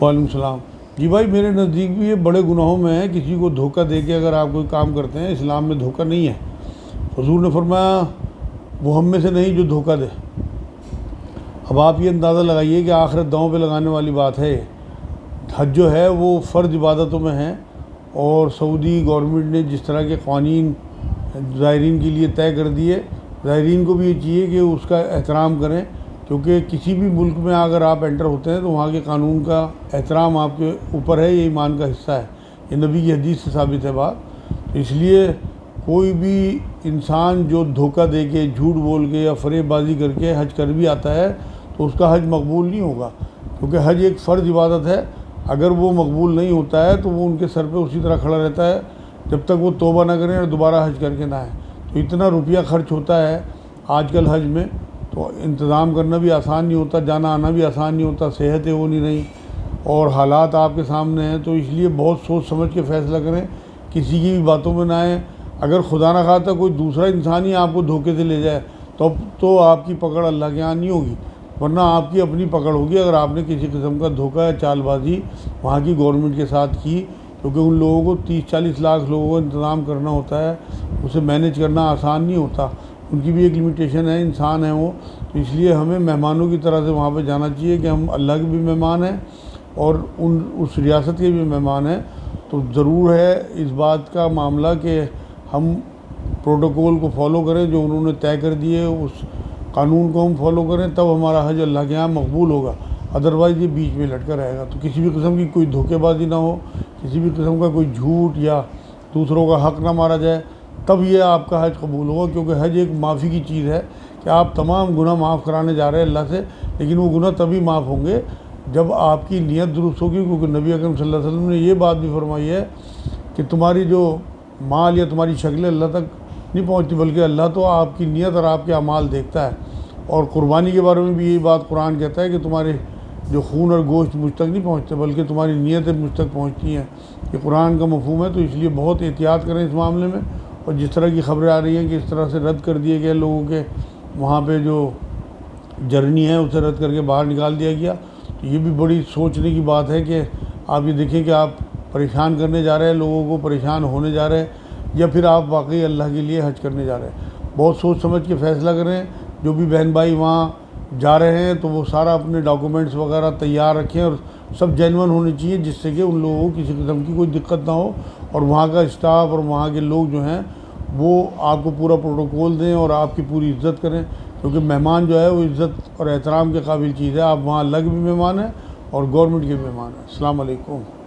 وعلیکم السلام۔ جی بھائی، میرے نزدیک بھی یہ بڑے گناہوں میں ہے کسی کو دھوکہ دے کے اگر آپ کوئی کام کرتے ہیں۔ اسلام میں دھوکہ نہیں ہے۔ حضور نے فرمایا وہ ہم میں سے نہیں جو دھوکہ دے۔ اب آپ یہ اندازہ لگائیے کہ آخرت داؤں پہ لگانے والی بات ہے۔ حج جو ہے وہ فرض عبادتوں میں ہے، اور سعودی گورنمنٹ نے جس طرح کے قوانین زائرین کے لیے طے کر دیے، زائرین کو بھی یہ چاہیے کہ اس کا احترام کریں، کیونکہ کسی بھی ملک میں اگر آپ انٹر ہوتے ہیں تو وہاں کے قانون کا احترام آپ کے اوپر ہے، یہ ایمان کا حصہ ہے، یہ نبی کی حدیث سے ثابت ہے بات۔ تو اس لیے کوئی بھی انسان جو دھوکہ دے کے، جھوٹ بول کے یا فریب بازی کر کے حج کر بھی آتا ہے تو اس کا حج مقبول نہیں ہوگا، کیونکہ حج ایک فرض عبادت ہے۔ اگر وہ مقبول نہیں ہوتا ہے تو وہ ان کے سر پہ اسی طرح کھڑا رہتا ہے جب تک وہ توبہ نہ کریں اور دوبارہ حج کر کے نہ آئیں۔ تو اتنا روپیہ خرچ ہوتا ہے آج کل حج میں، تو انتظام کرنا بھی آسان نہیں ہوتا، جانا آنا بھی آسان نہیں ہوتا، صحتیں وہ نہیں رہیں اور حالات آپ کے سامنے ہیں۔ تو اس لیے بہت سوچ سمجھ کے فیصلہ کریں، کسی کی بھی باتوں میں نہ آئیں۔ اگر خدا نہ خواستہ کوئی دوسرا انسان ہی آپ کو دھوکے سے لے جائے تو آپ کی پکڑ اللہ کے یہاں نہیں ہوگی، ورنہ آپ کی اپنی پکڑ ہوگی اگر آپ نے کسی قسم کا دھوکہ یا چال بازی وہاں کی گورنمنٹ کے ساتھ کی، کیونکہ ان لوگوں کو 30-40 لاکھ لوگوں کا انتظام کرنا ہوتا ہے، اسے مینیج کرنا آسان نہیں ہوتا، ان کی بھی ایک لمیٹیشن ہے، انسان ہیں وہ۔ تو اس لیے ہمیں مہمانوں کی طرح سے وہاں پہ جانا چاہیے کہ ہم اللہ کے بھی مہمان ہیں اور اس ریاست کے بھی مہمان ہیں۔ تو ضرور ہے اس بات کا معاملہ کہ ہم پروٹوکول کو فالو کریں جو انہوں نے طے کر دیے، اس قانون کو ہم فالو کریں، تب ہمارا حج اللہ کے یہاں مقبول ہوگا، ادروائز یہ بیچ میں لٹکا رہے گا۔ تو کسی بھی قسم کی کوئی دھوکے بازی نہ ہو، کسی بھی قسم کا کوئی جھوٹ یا دوسروں کا حق نہ مارا جائے، تب یہ آپ کا حج قبول ہوگا، کیونکہ حج ایک معافی کی چیز ہے کہ آپ تمام گناہ معاف کرانے جا رہے ہیں اللہ سے، لیکن وہ گناہ تبھی معاف ہوں گے جب آپ کی نیت درست ہوگی، کیونکہ نبی اکرم صلی اللہ علیہ وسلم نے یہ بات بھی فرمائی ہے کہ تمہاری جو مال یا تمہاری شکلیں اللہ تک نہیں پہنچتی، بلکہ اللہ تو آپ کی نیت اور آپ کے اعمال دیکھتا ہے۔ اور قربانی کے بارے میں بھی یہی بات قرآن کہتا ہے کہ تمہارے جو خون اور گوشت مجھ تک نہیں پہنچتے، بلکہ تمہاری نیتیں مجھ تک پہنچتی ہیں۔ یہ قرآن کا مفہوم ہے، تو اس لیے بہت احتیاط کریں اس معاملے میں۔ اور جس طرح کی خبریں آ رہی ہیں کہ اس طرح سے رد کر دیے گئے لوگوں کے وہاں پہ جو جرنی ہے اسے رد کر کے باہر نکال دیا گیا، تو یہ بھی بڑی سوچنے کی بات ہے کہ آپ یہ دیکھیں کہ آپ پریشان کرنے جا رہے ہیں لوگوں کو، پریشان ہونے جا رہے ہیں، یا پھر آپ واقعی اللہ کے لیے حج کرنے جا رہے ہیں۔ بہت سوچ سمجھ کے فیصلہ کریں۔ جو بھی بہن بھائی وہاں جا رہے ہیں تو وہ سارا اپنے ڈاکومنٹس وغیرہ تیار رکھیں، اور سب جینون ہونے چاہیے، جس سے کہ ان لوگوں کو کسی قسم کی کوئی دقت نہ ہو، اور وہاں کا اسٹاف اور وہاں کے لوگ جو ہیں وہ آپ کو پورا پروٹوکول دیں اور آپ کی پوری عزت کریں، کیونکہ مہمان جو ہے وہ عزت اور احترام کے قابل چیز ہے۔ آپ وہاں اللہ کے بھی مہمان ہیں اور گورنمنٹ کے بھی مہمان ہیں۔ السلام علیکم۔